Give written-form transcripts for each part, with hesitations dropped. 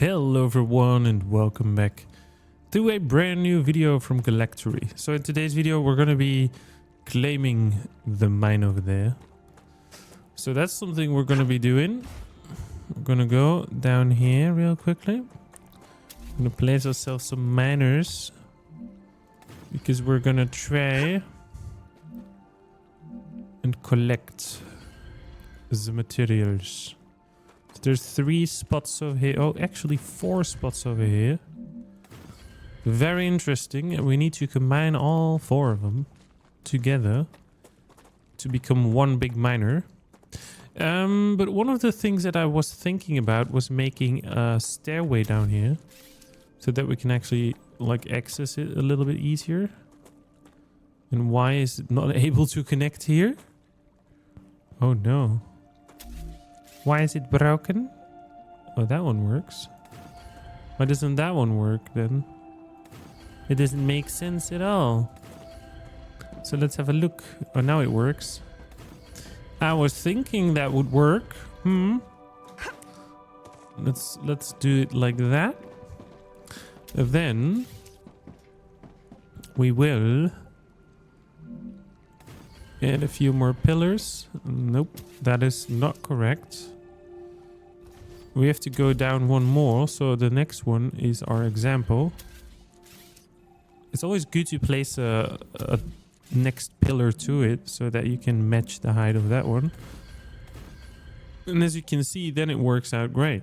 Hello everyone and welcome back to a brand new video from Galactory. So in today's video we're going to be claiming the mine over there. So that's something we're going to be doing. We're going to go down here real quickly. We're going to place ourselves some miners because we're going to try and collect the materials. There's 3 spots over here. Oh, actually 4 spots over here. Very interesting. And we need to combine all 4 of them together to become one big miner. But one of the things that I was thinking about was making a stairway down here so that we can actually like access it a little bit easier. And why is it not able to connect here? Oh no. Why is it broken? Oh, that one works. Why doesn't that one work then? It doesn't make sense at all. So let's have a look. Oh, now it works. I was thinking that would work. Let's do it like that. Then we will add a few more pillars. Nope, that is not correct. We have to go down one more, so the next one is our example. It's always good to place a next pillar to it so that you can match the height of that one. And as you can see, then it works out great.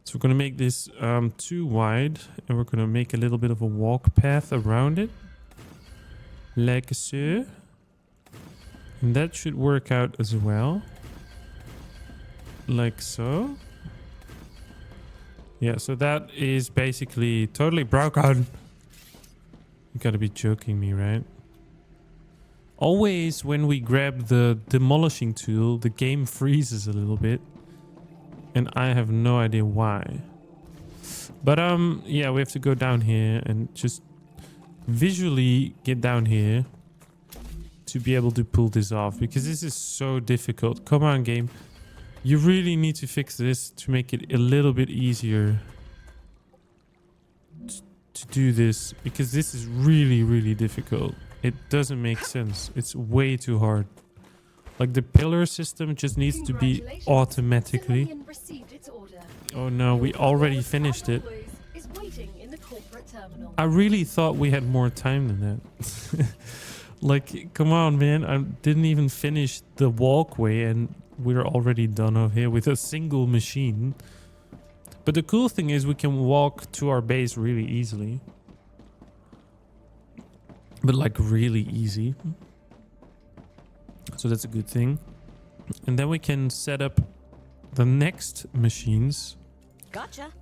So we're going to make this too wide, and we're going to make a little bit of a walk path around it. Like so. And that should work out as well. Like so. Yeah, so that is basically totally broken. You gotta be joking me, right? Always when we grab the demolishing tool, the game freezes a little bit. And I have no idea why. But yeah, we have to go down here and just visually get down here to be able to pull this off, because this is so difficult. Come on, game. You really need to fix this to make it a little bit easier to do this, because this is really, really difficult. It doesn't make sense. It's way too hard. Like the pillar system just needs to be automatically. Oh no, we already finished it. I really thought we had more time than that. Like, come on, man. I didn't even finish the walkway and we're already done over here with a single machine. But the cool thing is we can walk to our base really easily. But like really easy. So that's a good thing. And then we can set up the next machines. Gotcha.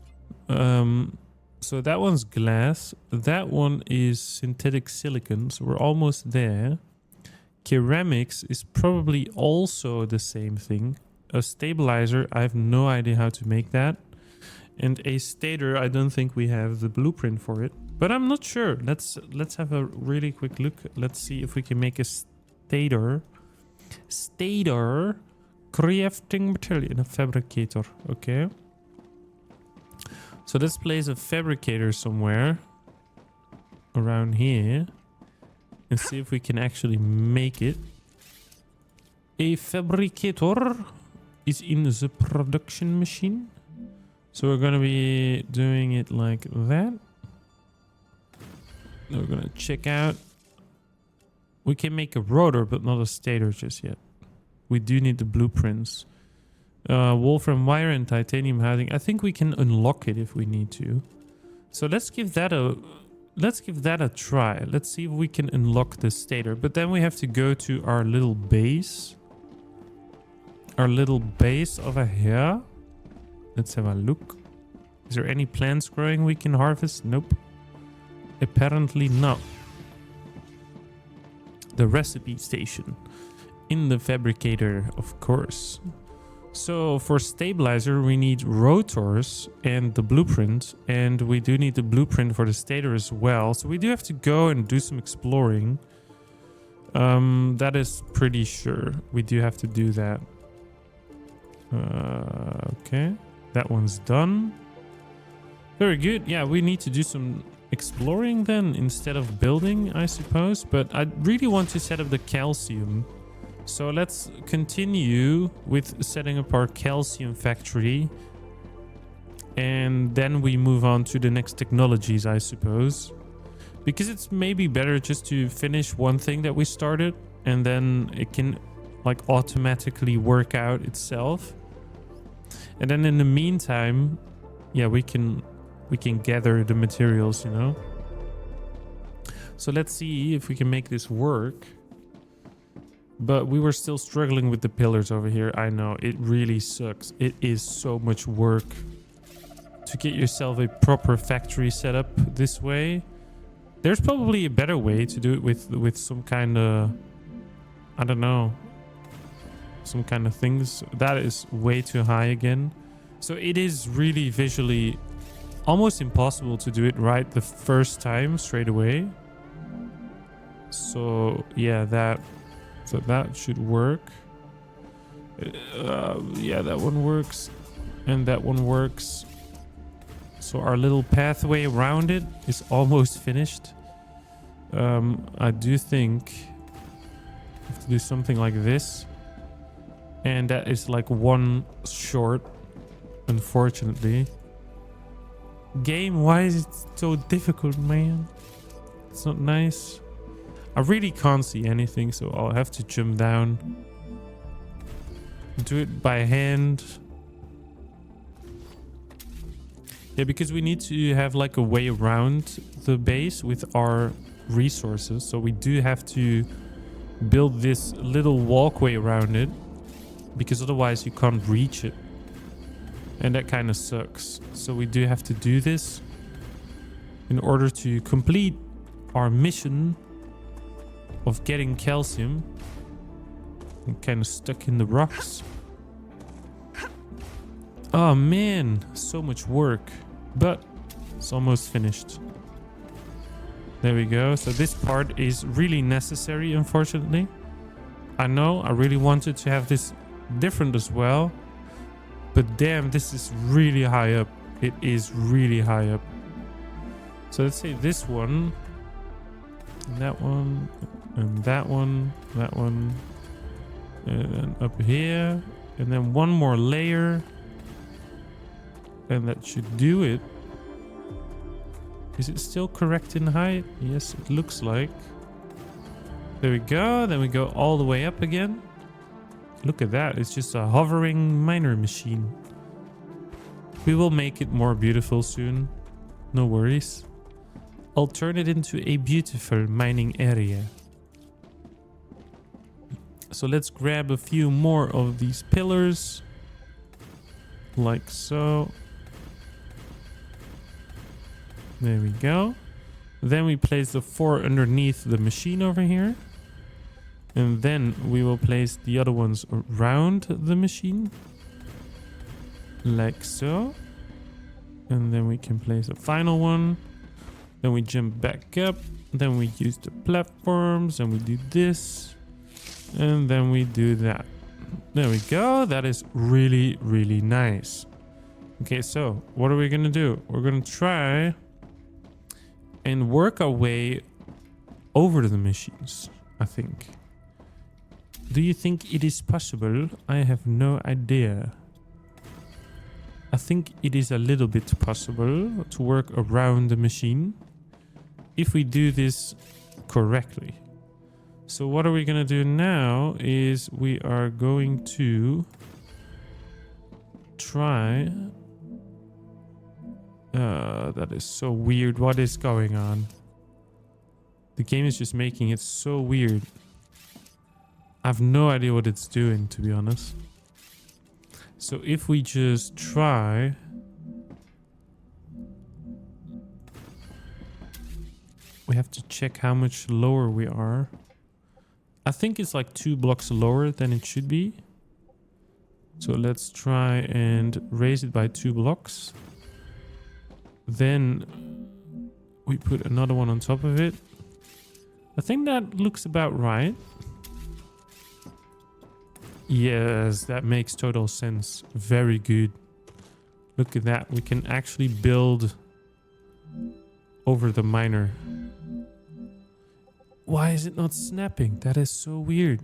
So that one's glass. That one is synthetic silicon. So we're almost there. Ceramics is probably also the same thing. A stabilizer, I have no idea how to make that. And a stator, I don't think we have the blueprint for it. But I'm not sure. Let's have a really quick look. Let's see if we can make a stator. Stator crafting material in a fabricator. Okay. So let's place a fabricator somewhere around here and see if we can actually make it. A fabricator is in the production machine. So we're going to be doing it like that. We're going to check out. We can make a rotor, but not a stator just yet. We do need the blueprints. Wolfram wire and titanium housing. I think we can unlock it if we need to. So let's give that a try. Let's see if we can unlock the stator. But then we have to go to our little base. Our little base over here. Let's have a look. Is there any plants growing we can harvest? Nope. Apparently not. The recipe station. In the fabricator, of course. So for stabilizer, we need rotors and the blueprint. And we do need the blueprint for the stator as well. So we do have to go and do some exploring. That is pretty sure. We do have to do that. Okay. That one's done. Very good. Yeah, we need to do some exploring then instead of building, I suppose. But I really want to set up the calcium. So let's continue with setting up our calcium factory. And then we move on to the next technologies, I suppose. Because it's maybe better just to finish one thing that we started. And then it can like automatically work out itself. And then in the meantime, yeah, we can gather the materials, you know. So let's see if we can make this work. But we were still struggling with the pillars over here. I know, it really sucks. It is so much work to get yourself a proper factory set up this way. There's probably a better way to do it with some kind of, I don't know, some kind of things. That is way too high again. So it is really visually almost impossible to do it right the first time straight away. So yeah, that should work. Yeah, that one works, and that one works. So our little pathway around it is almost finished. I do think I have to do something like this, and that is like one short, unfortunately. Game, why is it so difficult, man? It's not nice. I really can't see anything, so I'll have to jump down. Do it by hand. Yeah, because we need to have like a way around the base with our resources. So we do have to build this little walkway around it, because otherwise you can't reach it. And that kind of sucks. So we do have to do this in order to complete our mission of getting calcium. I'm kind of stuck in the rocks. Oh man, so much work, but it's almost finished. There we go. So this part is really necessary, unfortunately. I know I really wanted to have this different as well, but damn, this is really high up. It is really high up. So let's say this one, and that one, and that one, and then up here, and then one more layer, and that should do it. Is it still correct in height? Yes, it looks like. There we go. Then we go all the way up again. Look at that. It's just a hovering miner machine. We will make it more beautiful soon. No worries. I'll turn it into a beautiful mining area. So let's grab a few more of these pillars. Like so. There we go. Then we place the 4 underneath the machine over here. And then we will place the other ones around the machine. Like so. And then we can place a final one. Then we jump back up. Then we use the platforms. And we do this. And then we do that. There we go. That is really, really nice. Okay, so what are we going to do? We're going to try and work our way over the machines, I think. Do you think it is possible? I have no idea. I think it is a little bit possible to work around the machine if we do this correctly. So what are we going to do now is we are going to try... that is so weird. What is going on? The game is just making it so weird. I have no idea what it's doing, to be honest. So if we just try... We have to check how much lower we are. I think it's like 2 blocks lower than it should be. So let's try and raise it by 2 blocks. Then we put another one on top of it. I think that looks about right. Yes, that makes total sense. Very good. Look at that. We can actually build over the miner. Why is it not snapping? That is so weird.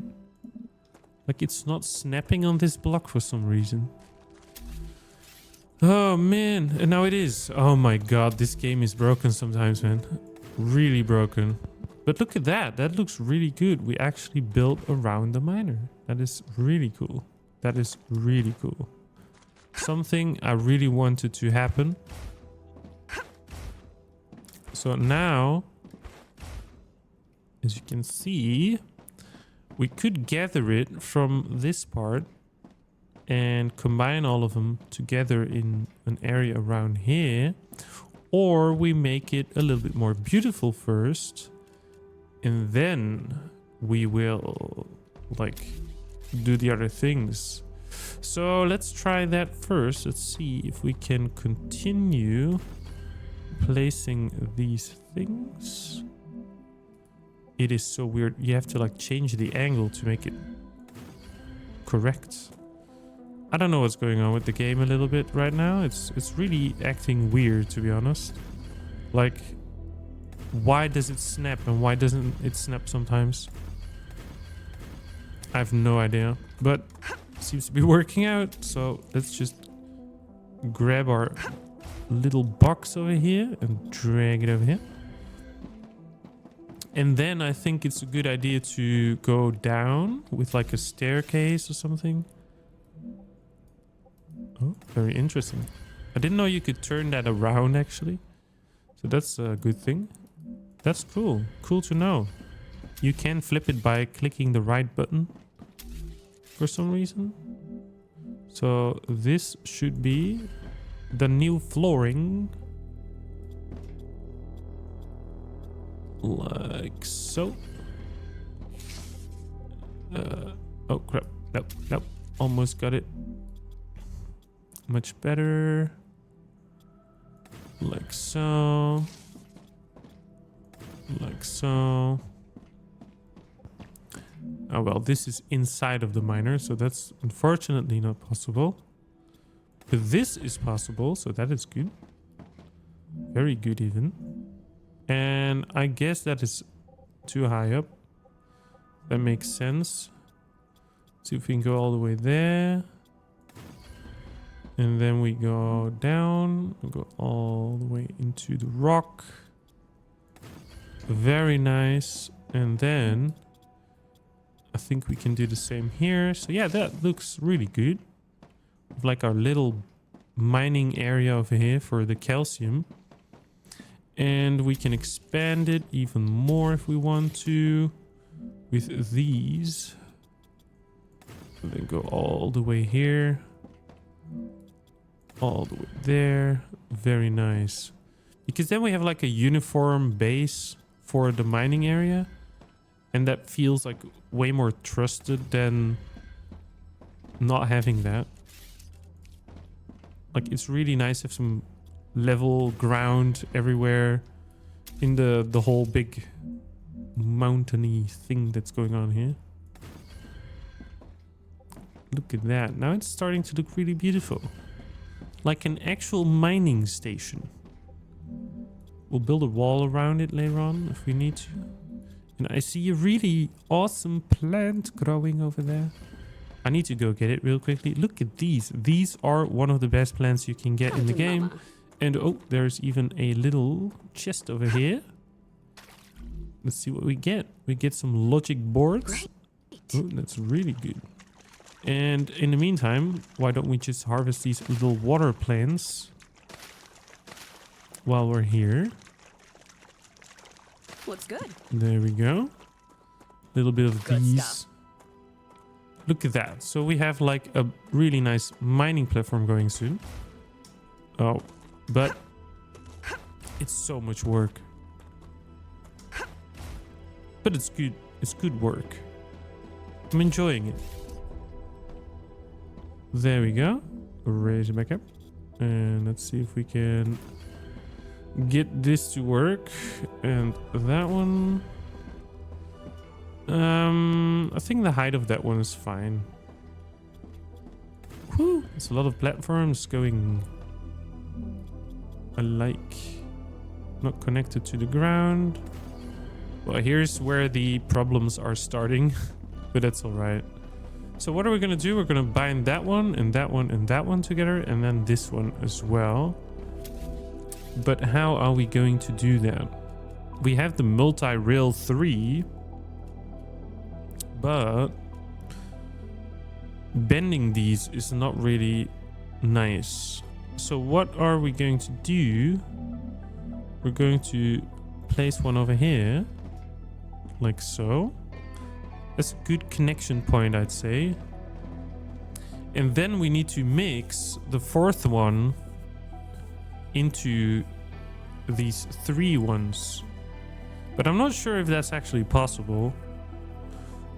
Like, it's not snapping on this block for some reason. Oh, man. And now it is. Oh, my God. This game is broken sometimes, man. Really broken. But look at that. That looks really good. We actually built around the miner. That is really cool. That is really cool. Something I really wanted to happen. So now, as you can see, we could gather it from this part and combine all of them together in an area around here. Or we make it a little bit more beautiful first. And then we will, like, do the other things. So let's try that first. Let's see if we can continue placing these things. It is so weird. You have to like change the angle to make it correct. I don't know what's going on with the game a little bit right now. It's really acting weird, to be honest. Like, why does it snap and why doesn't it snap sometimes? I have no idea, but it seems to be working out. So let's just grab our little box over here and drag it over here. And then I think it's a good idea to go down with like a staircase or something. Oh, very interesting. I didn't know you could turn that around actually. So that's a good thing. That's cool. Cool to know. You can flip it by clicking the right button for some reason. So this should be the new flooring. Like so. Oh crap. Nope. Almost got it. Much better. Like so. Like so. Oh well, this is inside of the miner, so that's unfortunately not possible. But this is possible, so that is good. Very good even. And I guess that is too high up. That makes sense. See if we can go all the way there. And then we go down. We go all the way into the rock. Very nice. And then I think we can do the same here. So yeah, that looks really good. Like our little mining area over here for the calcium. And we can expand it even more if we want to with these. And then go all the way here. All the way there. Very nice. Because then we have like a uniform base for the mining area. And that feels like way more trusted than not having that. Like, it's really nice to have some level ground everywhere in the whole big mountainy thing that's going on here. Look at that. Now it's starting to look really beautiful. Like an actual mining station. We'll build a wall around it later on if we need to. And I see a really awesome plant growing over there. I need to go get it real quickly. Look at these. These are one of the best plants you can get in the game. And oh, there's even a little chest over here. Let's see what we get. We get some logic boards. Oh, that's really good. And in the meantime, why don't we just harvest these little water plants while we're here? Looks good. There we go. A little bit of Good these. stuff. Look at that. So we have like a really nice mining platform going soon. Oh, but it's so much work. But it's good. It's good work. I'm enjoying it. There we go. Raise it back up. And let's see if we can get this to work. And that one. I think the height of that one is fine. Whew, there's a lot of platforms going I like. Not connected to the ground. Well, here's where the problems are starting. But that's all right. So what are we going to do? We're going to bind that one and that one and that one together. And then this one as well. But how are we going to do that? We have the multi-rail 3. But bending these is not really nice. So what are we going to do? We're going to place one over here. Like so. That's a good connection point, I'd say. And then we need to mix the fourth one into these 3 ones. But I'm not sure if that's actually possible.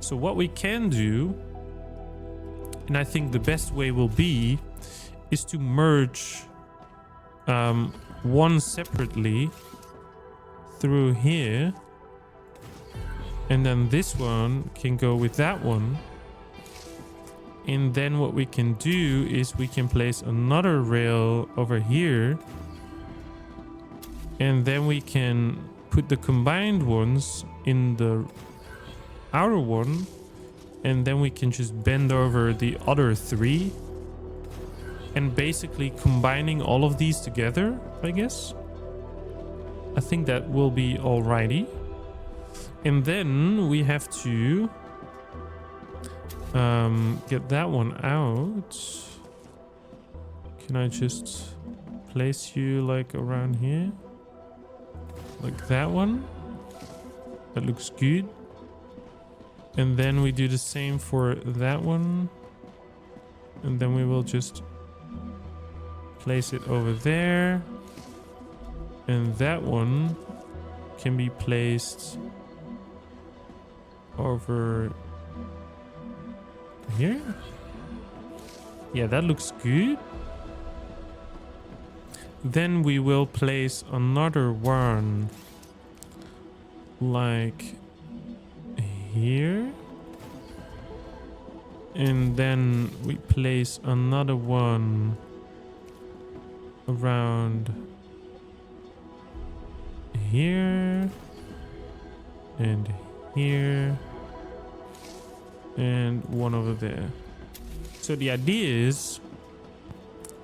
So what we can do, and I think the best way will be, is to merge one separately through here. And then this one can go with that one. And then what we can do is we can place another rail over here. And then we can put the combined ones in the outer one. And then we can just bend over the other 3. And basically combining all of these together, I guess. I think that will be alrighty. And then we have to get that one out. Can I just place you like around here? Like that one. That looks good. And then we do the same for that one. And then we will just place it over there. And that one can be placed over here. Yeah, that looks good. Then we will place another one like here. And then we place another one around here and here and one over there. So the idea is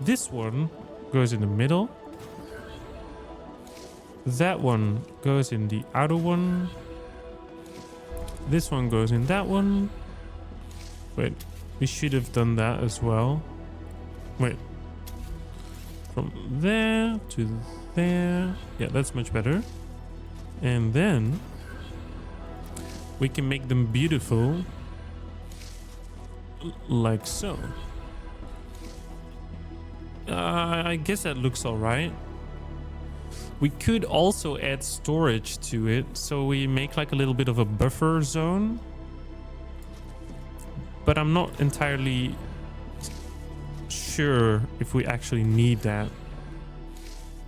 this one goes in the middle, that one goes in the outer one, this one goes in that one. Wait, we should have done that as well. Wait, from there to there. Yeah, that's much better. And then we can make them beautiful like so. I guess that looks all right. We could also add storage to it, so we make like a little bit of a buffer zone. But I'm not entirely sure if we actually need that.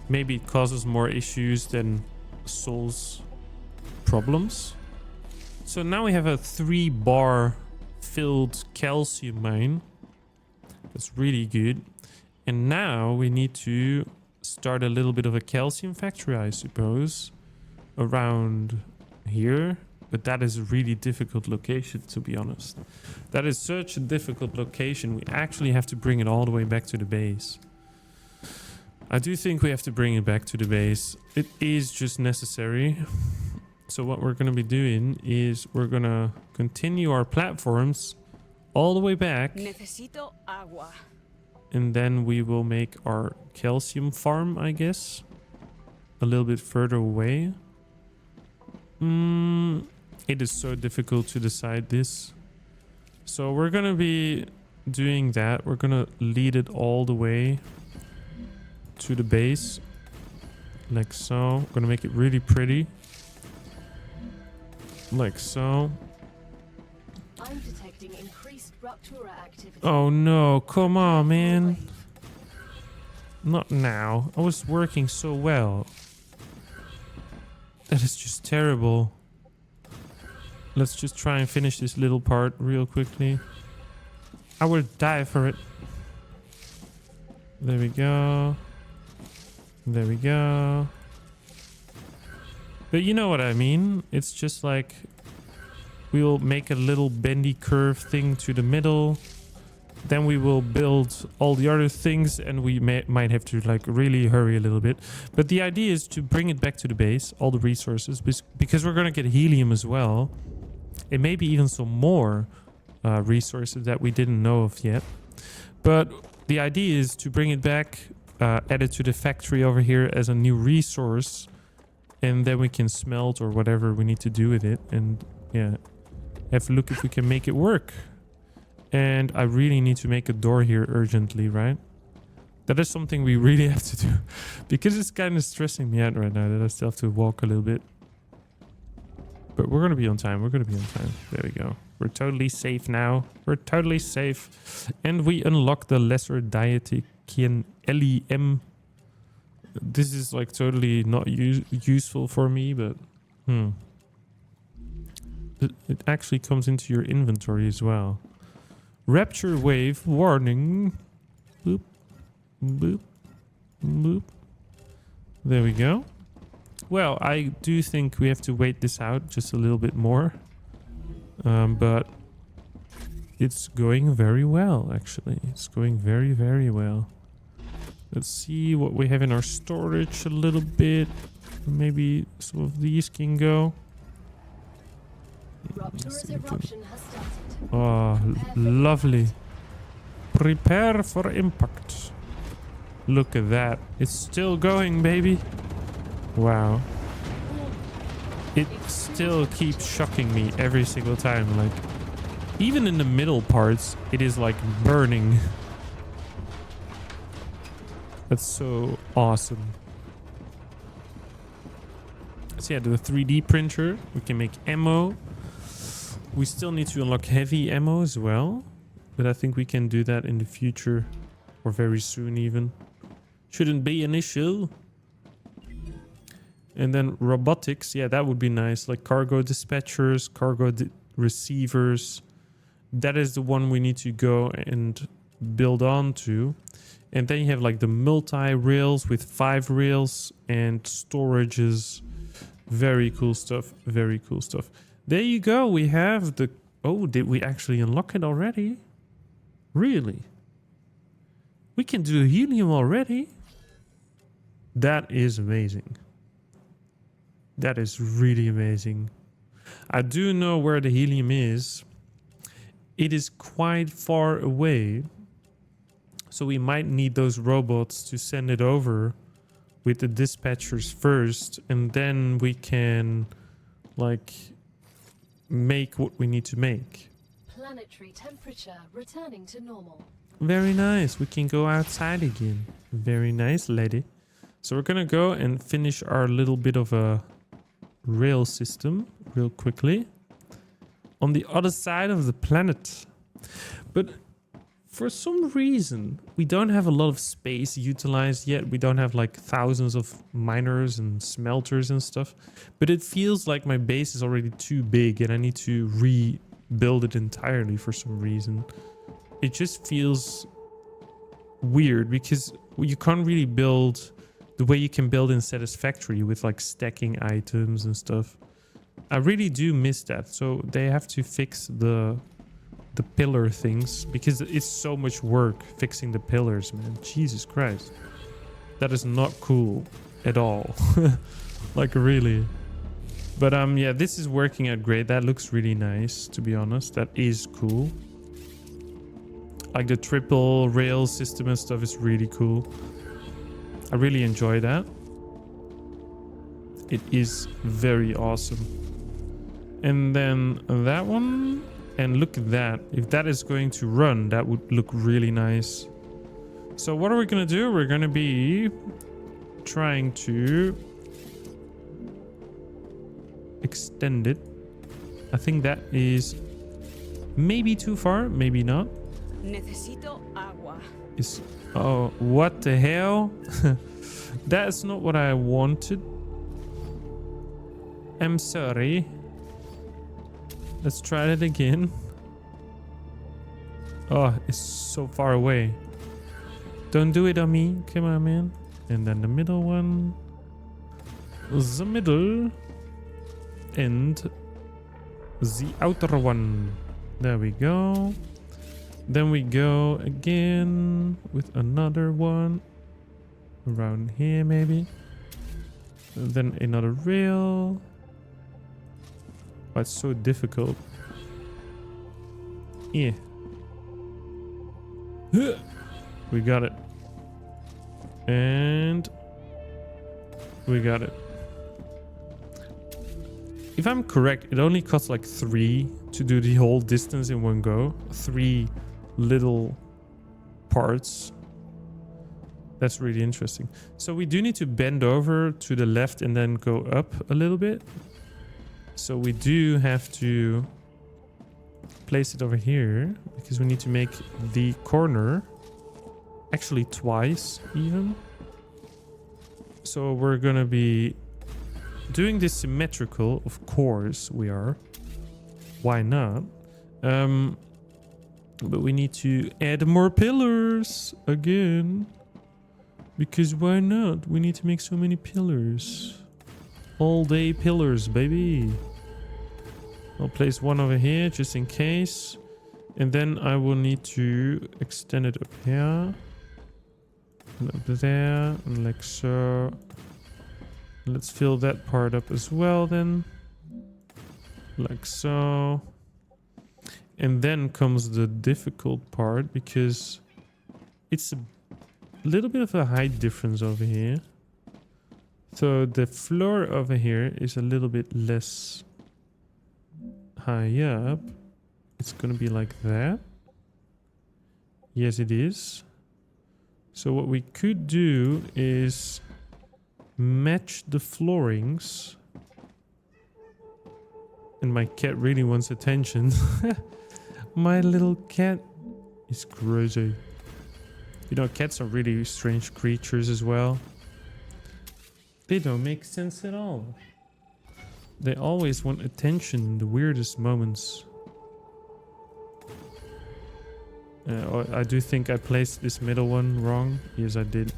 Maybe it causes more issues than solves problems. So now we have a 3-bar filled calcium mine. That's really good. And now we need to start a little bit of a calcium factory, I suppose, around here. But that is a really difficult location, to be honest. That is such a difficult location. We actually have to bring it all the way back to the base. I do think we have to bring it back to the base. It is just necessary. So what we're going to be doing is we're going to continue our platforms all the way back. Necesito agua. And then we will make our calcium farm, I guess, a little bit further away. It is so difficult to decide this. So we're going to be doing that. We're going to lead it all the way to the base. Like so. I'm going to make it really pretty. Like so. I'm detecting increased rupture activity. Oh no, come on, man. Not now. I was working so well. That is just terrible. Let's just try and finish this little part real quickly. I will die for it. There we go. There we go. But you know what I mean. It's just like we'll make a little bendy curve thing to the middle. Then we will build all the other things, and we might have to like really hurry a little bit. But the idea is to bring it back to the base, all the resources, because we're going to get helium as well. And maybe even some more resources that we didn't know of yet. But the idea is to bring it back, add it to the factory over here as a new resource. And then we can smelt or whatever we need to do with it. And yeah, have a look if we can make it work. And I really need to make a door here urgently, right? That is something we really have to do. Because it's kind of stressing me out right now that I still have to walk a little bit. But we're going to be on time. We're going to be on time. There we go. We're totally safe now. We're totally safe. And we unlock the lesser dietician LEM. This is like totally not useful for me, but it actually comes into your inventory as well. Rapture wave warning. Boop, boop, boop. There we go. Well, I do think we have to wait this out just a little bit more. But it's going very well, actually. It's going very, very well. Let's see what we have in our storage a little bit. Maybe some of these can go. Rupture's eruption has started. Oh, lovely. Prepare for impact. Look at that. It's still going, baby. Wow. It still keeps shocking me every single time. Like, even in the middle parts, it is like burning. That's so awesome. So yeah, the 3D printer. We can make ammo. We still need to unlock heavy ammo as well. But I think we can do that in the future. Or very soon even. Shouldn't be an issue. And then robotics. Yeah, that would be nice. Like cargo dispatchers, cargo receivers. That is the one we need to go and build on to. And then you have like the multi-rails with 5 rails and storages. Very cool stuff. Very cool stuff. There you go. We have the... Oh, did we actually unlock it already? Really? We can do helium already? That is amazing. That is really amazing. I do know where the helium is. It is quite far away. So we might need those robots to send it over with the dispatchers first. And then we can like make what we need to make. Planetary temperature returning to normal. Very nice. We can go outside again. Very nice, lady. So we're gonna go and finish our little bit of a rail system real quickly on the other side of the planet. But for some reason, we don't have a lot of space utilized yet. We don't have like thousands of miners and smelters and stuff. But it feels like my base is already too big and I need to rebuild it entirely for some reason. It just feels weird because you can't really build the way you can build in Satisfactory with like stacking items and stuff. I really do miss that. So they have to fix the pillar things because it's so much work fixing the pillars, man. Jesus Christ. That is not cool at all. Like really. But yeah, this is working out great. That looks really nice, to be honest. That is cool. Like the triple rail system and stuff is really cool. I really enjoy that. It is very awesome. And then that one. And look at that. If that is going to run, that would look really nice. So what are we going to do? We're going to be trying to extend it. I think that is maybe too far, maybe not. Necesito agua. Oh, what the hell? That's not what I wanted. I'm sorry. Let's try it again. Oh, it's so far away. Don't do it on me. Come on, man. And then the middle one. The middle. And the outer one. There we go. Then we go again with another one. Around here maybe. And then another rail. Oh, it's so difficult. Yeah. We got it. And we got it. If I'm correct, it only costs like 3 to do the whole distance in one go. 3 little parts. That's really interesting. So we do need to bend over to the left and then go up a little bit. So we do have to place it over here because we need to make the corner actually twice even. So we're gonna be doing this symmetrical, of course we are. Why not? But we need to add more pillars again. Because why not? We need to make so many pillars. All day pillars, baby. I'll place one over here just in case. And then I will need to extend it up here. And up there. And like so. Let's fill that part up as well then. Like so. And then comes the difficult part because it's a little bit of a height difference over here. So the floor over here is a little bit less high up. It's gonna be like that. Yes, it is. So what we could do is match the floorings. And my cat really wants attention. My little cat is crazy. You know, cats are really strange creatures as well. They don't make sense at all. They always want attention in the weirdest moments. I do think I placed this middle one wrong. Yes, I did.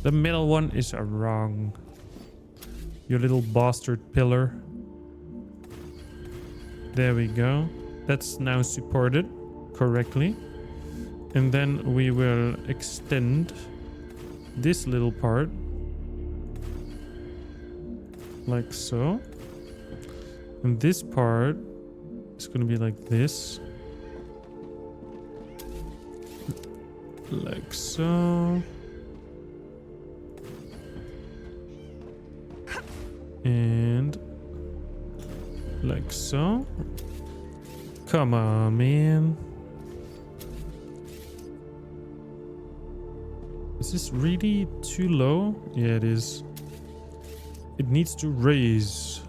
The middle one is wrong. You little bastard pillar. There we go. That's now supported correctly. And then we will extend this little part. Like so. And this part is going to be like this. Like so. And like so. Come on, man. Is this really too low? Yeah, it is. It needs to raise.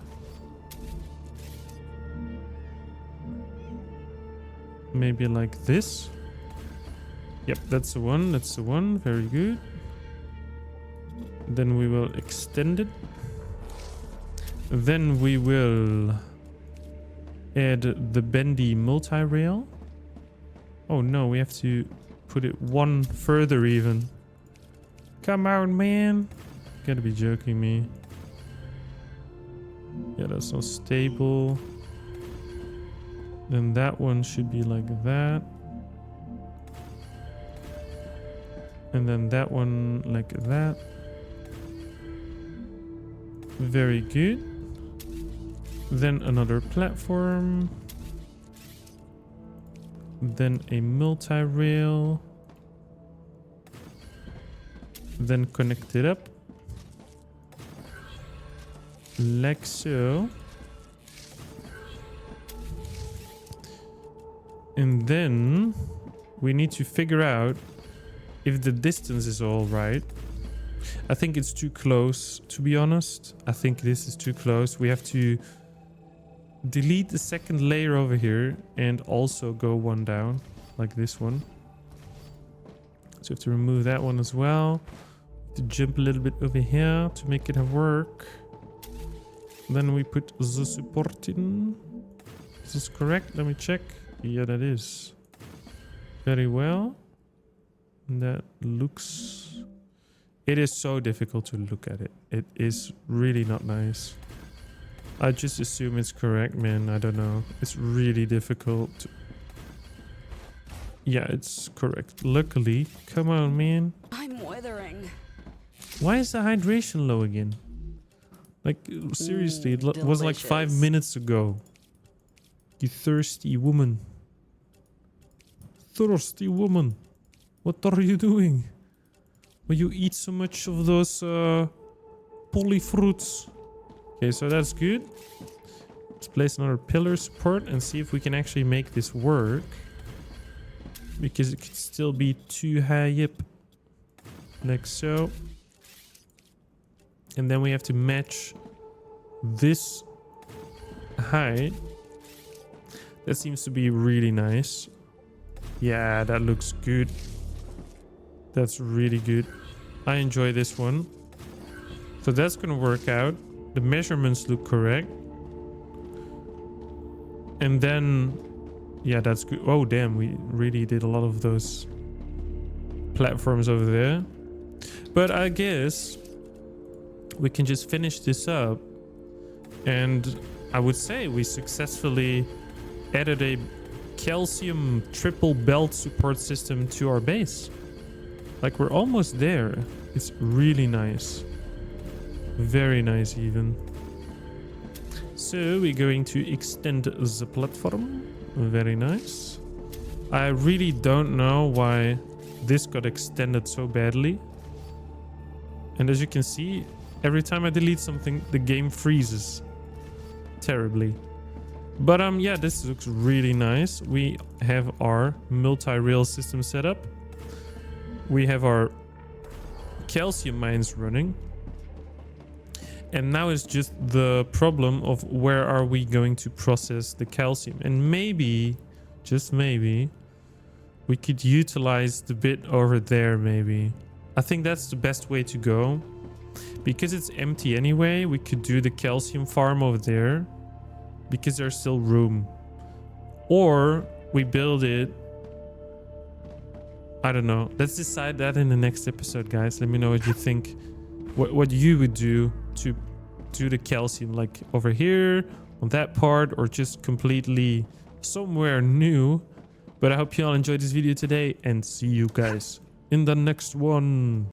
Maybe like this. Yep, that's the one. That's the one. Very good. Then we will extend it. Then we will add the bendy multi-rail. Oh no, we have to put it one further even. Come on, man. Gotta be joking me. Yeah, that's not stable. Then that one should be like that. And then that one like that. Very good. Then another platform. Then a multi-rail. Then connect it up. Like so. And then we need to figure out if the distance is all right. I think it's too close, to be honest. I think this is too close. We have to delete the second layer over here and also go one down, like this one. So we have to remove that one as well. To jump a little bit over here to make it work. Then we put the support in. Is this correct? Let me check. Yeah, that is. Very well. That looks It is so difficult to look at it. It is really not nice. I just assume it's correct, man. I don't know. It's really difficult. Yeah, it's correct. Luckily. Come on, man. I'm withering. Why is the hydration low again? Like, seriously, it was like 5 delicious. minutes ago. You thirsty woman. Thirsty woman. What are you doing? Will you eat so much of those polyfruits? Okay, so that's good. Let's place another pillar support and see if we can actually make this work. Because it could still be too high up. Like so. And then we have to match this height. That seems to be really nice. Yeah, that looks good. That's really good. I enjoy this one. So that's going to work out. The measurements look correct. And then, yeah, that's good. Oh, damn. We really did a lot of those platforms over there. But I guess we can just finish this up. And I would say we successfully added a calcium triple belt support system to our base. Like, we're almost there. It's really nice. Very nice even. So we're going to extend the platform. Very nice. I really don't know why this got extended so badly. And as you can see, every time I delete something, the game freezes terribly. But yeah, this looks really nice. We have our multi-rail system set up. We have our calcium mines running. And now it's just the problem of where are we going to process the calcium. And maybe, just maybe, we could utilize the bit over there maybe. I think that's the best way to go. Because it's empty anyway, we could do the calcium farm over there. Because there's still room. Or we build it. I don't know. Let's decide that in the next episode, guys. Let me know what you think. What you would do to do the calcium. Like over here, on that part, or just completely somewhere new. But I hope you all enjoyed this video today. And see you guys in the next one.